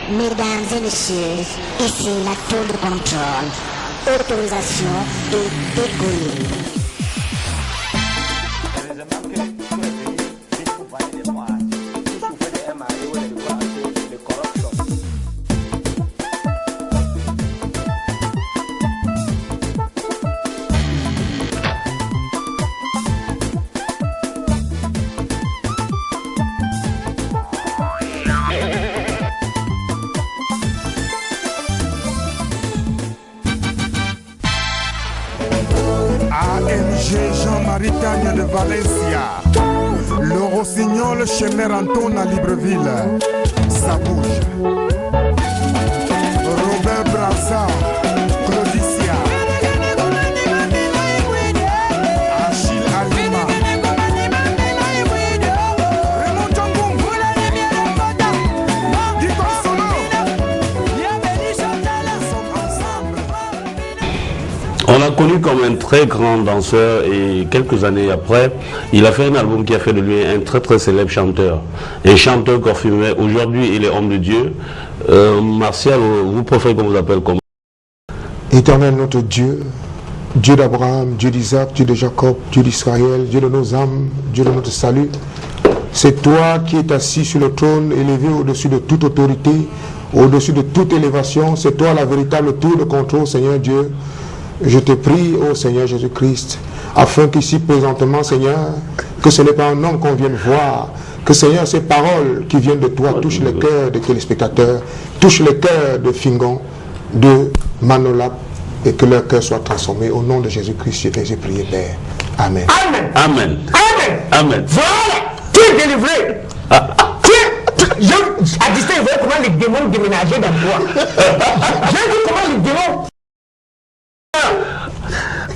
Mesdames et messieurs, ici la tour de contrôle. Autorisation de décoller. AMG Jean-Marie Cagne de Valencia, le Rossignol chez Mère Antone à Libreville, ça bouge. Robert Brassard, Claudicia, Achille Alima, Raymond Tchangou, Guy Consolo, nous sommes ensemble. On l'a connu comme un très grand danseur et quelques années après, il a fait un album qui a fait de lui un très très célèbre chanteur. Un chanteur confirmé. Aujourd'hui, il est homme de Dieu. Martial, vous préférez qu'on vous appelle comment? Éternel notre Dieu, Dieu d'Abraham, Dieu d'Isaac, Dieu de Jacob, Dieu d'Israël, Dieu de nos âmes, Dieu de notre salut. C'est toi qui es assis sur le trône, élevé au-dessus de toute autorité, au-dessus de toute élévation. C'est toi la véritable tour de contrôle, Seigneur Dieu. Je te prie, ô Seigneur Jésus-Christ, afin qu'ici présentement, Seigneur, que ce n'est pas un homme qu'on vienne voir, que Seigneur, ces paroles qui viennent de toi touchent le cœur des téléspectateurs, touchent le cœur de Fingon, de Manolap, et que leur cœur soit transformé. Au nom de Jésus-Christ, j'ai prié, Père. Amen. Amen. Amen. Amen. Amen. Voilà, tu es délivré. À distance, vous voyez comment les démons déménageaient dans toi. J'ai vu comment les démons.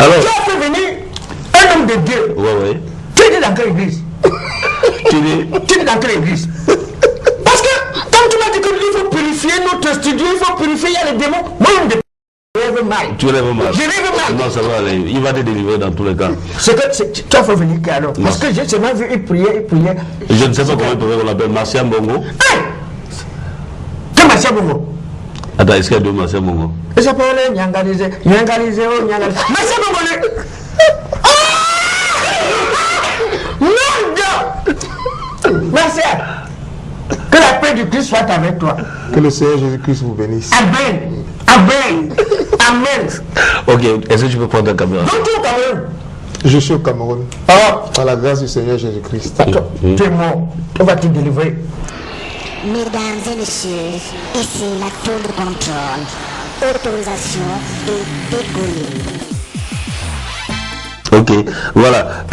Alors, Tu as fait venir un homme de Dieu. ouais. Tu es dans quelle église? Tu es dans quelle église? Parce que, comme tu m'as dit qu'il faut purifier notre studio, il faut purifier, il y a les démons. Moi, je rêve mal. tu rêves mal. Je rêve mal. Non, ça va aller. Il va te délivrer dans tous les cas. C'est que tu as fait venir qui alors? Parce que j'ai seulement vu, il priait. Je ne sais pas comment on l'appelle. Martial Bongo. Hey! C'est Martial Bongo. Attends, est-ce qu'il y a deux Martial Bongo? Il s'appelle Nyangalisé. Martial Bongo. Non, Dieu! Martial, que la paix du Christ soit avec toi. Que le Seigneur Jésus-Christ vous bénisse. Amen. Amen. Amen. Ok, est-ce que tu peux prendre ta caméra? Donc tu es au Cameroun. Je suis au Cameroun. Ah, Par la grâce du Seigneur Jésus-Christ. tu es mort. On va te délivrer. Mesdames et messieurs, ici la tour de contrôle. Autorisation de décoller. Ok, voilà.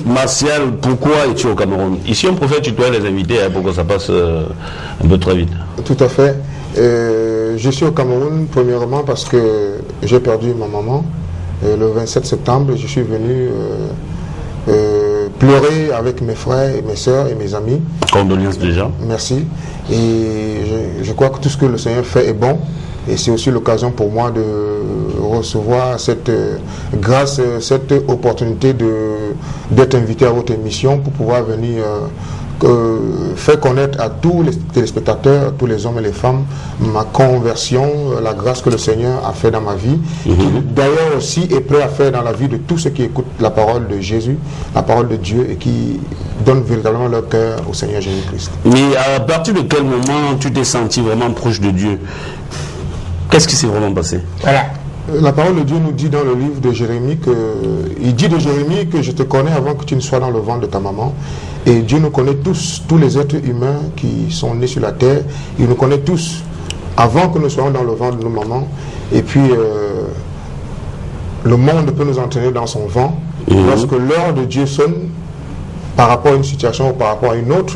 Martial, pourquoi es-tu au Cameroun? Ici, on préfère tutoyer les invités pour que ça passe un peu très vite. Tout à fait. Je suis au Cameroun, premièrement, parce que j'ai perdu ma maman. Le 27 septembre, je suis venu pleurer avec mes frères et mes soeurs et mes amis. Condoléances déjà. Merci. Et je crois que tout ce que le Seigneur fait est bon. Et c'est aussi l'occasion pour moi de recevoir cette grâce, cette opportunité d'être invité à votre émission pour pouvoir venir faire connaître à tous les téléspectateurs, tous les hommes et les femmes, ma conversion, la grâce que le Seigneur a fait dans ma vie, qui d'ailleurs aussi est prêt à faire dans la vie de tous ceux qui écoutent la parole de Jésus, la parole de Dieu, et qui donnent véritablement leur cœur au Seigneur Jésus-Christ. Mais à partir de quel moment tu t'es senti vraiment proche de Dieu? Qu'est-ce qui s'est vraiment passé? Voilà. La parole de Dieu nous dit dans le livre de Jérémie il dit de Jérémie que je te connais avant que tu ne sois dans le ventre de ta maman. Et Dieu nous connaît tous les êtres humains qui sont nés sur la terre. Il nous connaît tous avant que nous soyons dans le ventre de nos mamans. Et puis, le monde peut nous entraîner dans son vent. Lorsque l'heure de Dieu sonne, par rapport à une situation ou par rapport à une autre,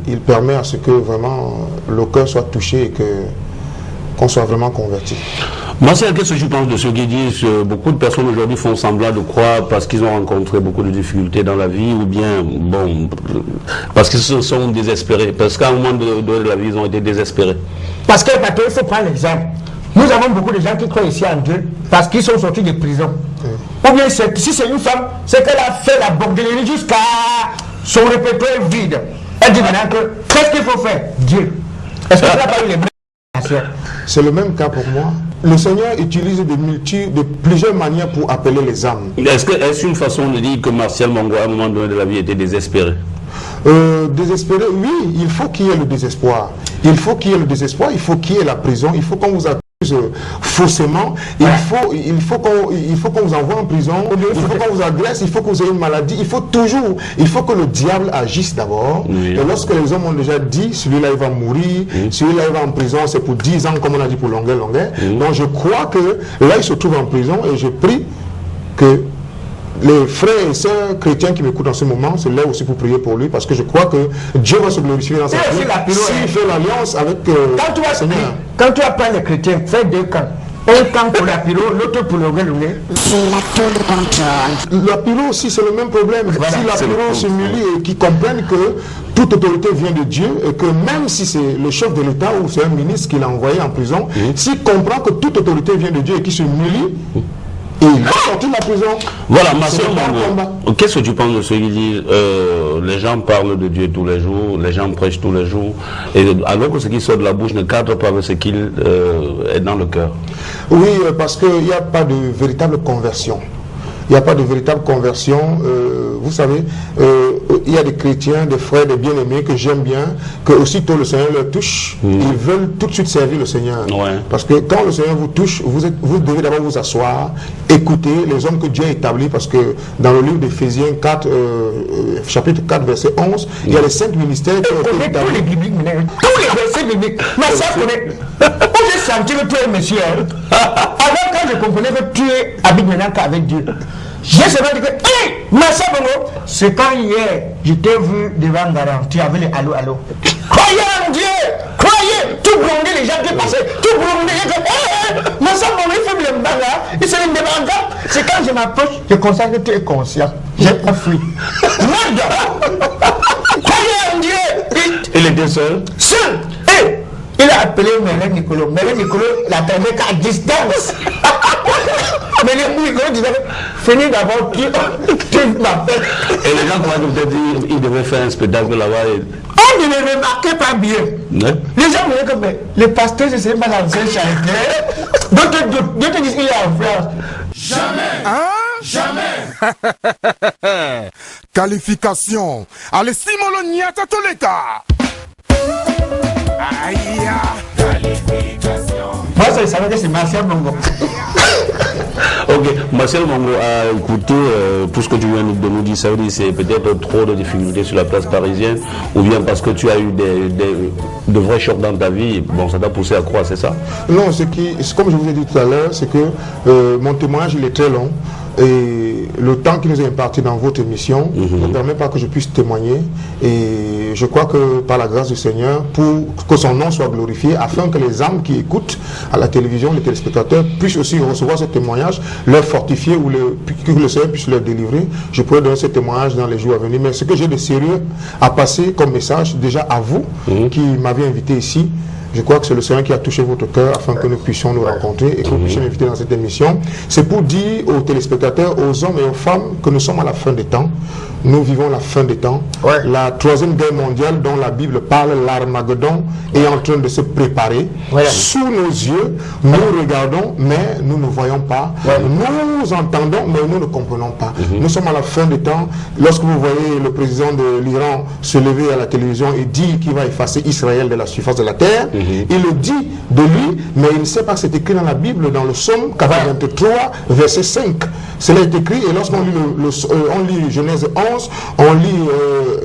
il permet à ce que vraiment le cœur soit touché et qu'on soit vraiment converti. Martial, qu'est-ce que tu penses de ceux qui disent que beaucoup de personnes aujourd'hui font semblant de croire parce qu'ils ont rencontré beaucoup de difficultés dans la vie, ou bien, bon, parce qu'ils se sont désespérés, parce qu'à un moment de la vie, ils ont été désespérés. Parce que, il faut prendre l'exemple. Nous avons beaucoup de gens qui croient ici en Dieu parce qu'ils sont sortis de prison. Ou bien, si c'est une femme, c'est qu'elle a fait la bordellerie jusqu'à son répertoire vide. Elle dit maintenant que, qu'est-ce qu'il faut faire? Dieu. Est-ce que tu n'as pas eu les mêmes réactions? C'est le même cas pour moi. Le Seigneur utilise de plusieurs manières pour appeler les âmes. Est-ce une façon de dire que Martial Mongo, à un moment donné de la vie, était désespéré? Désespéré, oui, il faut qu'il y ait le désespoir. Il faut qu'il y ait le désespoir, il faut qu'il y ait la prison, il faut qu'on vous accuse faussement, il faut qu'on vous envoie en prison, il faut qu'on vous agresse, il faut que vous ayez une maladie, il faut que le diable agisse d'abord. Oui. Et lorsque les hommes ont déjà dit, celui-là il va mourir, celui-là il va en prison, c'est pour 10 ans, comme on a dit pour longueur. Donc je crois que là il se trouve en prison et je prie que les frères et sœurs chrétiens qui m'écoutent en ce moment se lèvent aussi pour prier pour lui, parce que je crois que Dieu va se glorifier dans sa vie s'il fait l'alliance avec le Seigneur. Quand tu apprends les chrétiens, fais deux camps. Un camp pour la pyro, l'autre pour le gouvernement. C'est la tour de contrôle. La pyro aussi, c'est le même problème. Voilà, si la pyro se mulie et qu'ils comprennent que toute autorité vient de Dieu et que même si c'est le chef de l'État ou c'est un ministre qui l'a envoyé en prison, s'il comprend que toute autorité vient de Dieu et qu'il se mulie, il va sortir de la prison. Voilà, Martial Mongo, qu'est-ce que tu penses de ce qui dit les gens parlent de Dieu tous les jours, les gens prêchent tous les jours, et alors que ce qui sort de la bouche ne cadre pas avec ce qui est dans le cœur? Oui, parce qu'il n'y a pas de véritable conversion. Il n'y a pas de véritable conversion. Vous savez, il y a des chrétiens, des frères, des bien-aimés que j'aime bien, que aussitôt le Seigneur leur touche, ils veulent tout de suite servir le Seigneur. Ouais. Parce que quand le Seigneur vous touche, vous devez d'abord vous asseoir, écouter les hommes que Dieu a établis, parce que dans le livre d'Éphésiens 4, chapitre 4, verset 11, il y a les 5 ministères qui ont été établis. Tous les bibliques, tous les versets bibliques. Mais ça connaît. Où j'ai senti que tu es monsieur. Avant, quand je comprenais que tu es habité maintenant qu'avec Dieu, j'ai seulement dit que, hé, Martial Mongo, c'est quand hier, je t'ai vu devant Garant, tu avais les allô. Croyez en Dieu, croyez, tu blondais les gens qui passaient, tu blondais les gens, hé, Martial Mongo, il fait le bagarre, il se les demande. C'est quand je m'approche, je constate que tu es conscient. J'ai pas fui. Merde! Croyez en Dieu! Il était seul? Seul! Hé! Il a appelé Mélène Nicolo. Mélène Nicolo l'attendait qu'à distance. Mélène Nicolo disait, finis d'abord, tu m'appelles. Et les gens croient que peut-être il devait faire un spectacle là-bas. On ne le remarquait pas bien. Ouais. Les gens me disaient que les pasteurs, je ne sais pas l'ancien chanteur. D'autres disent qu'il est en France. Jamais. Hein? Jamais. Qualification. Allez, Simon Niata Toleka. Aïe. Qualification. Moi, je savais que c'est Martial Mongo. Ok, Martial Mongo a écouté tout ce que tu viens de nous dire. Ça veut dire que c'est peut-être trop de difficultés sur la place parisienne, ou bien parce que tu as eu de vrais chocs dans ta vie. Bon, ça t'a poussé à croire, c'est ça? Non, comme je vous ai dit tout à l'heure, c'est que mon témoignage il est très long. Et le temps qui nous est imparti dans votre émission ne permet pas que je puisse témoigner. Et je crois que par la grâce du Seigneur, pour que son nom soit glorifié, afin que les âmes qui écoutent à la télévision, les téléspectateurs, puissent aussi recevoir ce témoignage, leur fortifier ou que le Seigneur puisse leur délivrer, je pourrais donner ce témoignage dans les jours à venir. Mais ce que j'ai de sérieux à passer comme message déjà à vous, qui m'avez invité ici, je crois que c'est le Seigneur qui a touché votre cœur afin que nous puissions nous rencontrer et que nous puissions m'inviter dans cette émission. C'est pour dire aux téléspectateurs, aux hommes et aux femmes que nous sommes à la fin des temps. Nous vivons la fin des temps. Ouais. La troisième guerre mondiale dont la Bible parle, l'Armageddon, est en train de se préparer. Voilà. Sous nos yeux, nous regardons, mais nous ne voyons pas. Ouais. Nous entendons, mais nous ne comprenons pas. Nous sommes à la fin des temps. Lorsque vous voyez le président de l'Iran se lever à la télévision et dire qu'il va effacer Israël de la surface de la terre, il le dit de lui, mais il ne sait pas que c'est écrit dans la Bible, dans le Psaume 83, verset 5. Cela est écrit, et lorsqu'on lit, on lit Genèse 11, on lit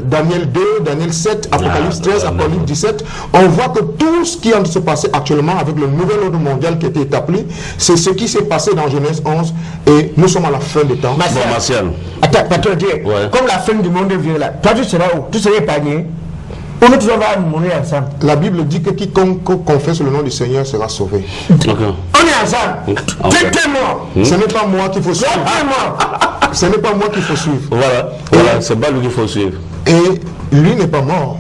Daniel 2, Daniel 7, Apocalypse 13, Apocalypse 17, on voit que tout ce qui est en train de se passer actuellement avec le nouvel ordre mondial qui a été établi, c'est ce qui s'est passé dans Genèse 11, et nous sommes à la fin des temps. Bon, Martial. Attends, comme la fin du monde vient là, toi tu seras où? Tu seras épargné? On est toujours va mourir ensemble. La Bible dit que quiconque confesse le nom du Seigneur sera sauvé. Okay. On est ensemble. Tu es mort. Ce n'est pas moi qu'il faut suivre. Ce n'est pas moi qu'il faut suivre. Voilà, c'est pas lui qu'il faut suivre. Et lui n'est pas mort.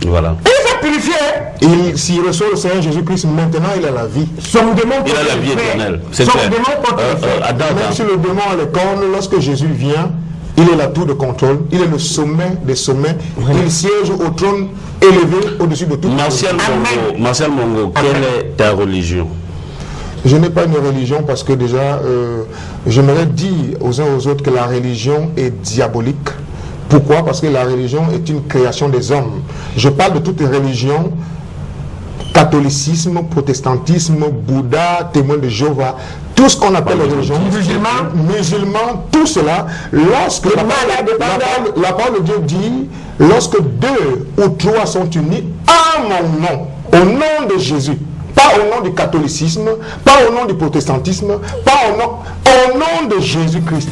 Voilà. Il faut purifier. S'il reçoit le Seigneur Jésus-Christ, maintenant il a la vie. Son démon Il a la vie éternelle. Son démon porte le feu. Même si le démon a les cornes, lorsque Jésus vient, il est la tour de contrôle, il est le sommet des sommets, il siège au trône élevé au-dessus de tout. Martial Mongo, quelle est ta religion? Je n'ai pas une religion parce que déjà, j'aimerais dire aux uns aux autres que la religion est diabolique. Pourquoi? Parce que la religion est une création des hommes. Je parle de toutes les religions, catholicisme, protestantisme, Bouddha, témoin de Jéhovah, tout ce qu'on appelle les religions, musulmans, tout cela, lorsque la parole de Dieu dit, lorsque 2 ou 3 sont unis à mon nom, au nom de Jésus, pas au nom du catholicisme, pas au nom du protestantisme, pas au nom de Jésus-Christ.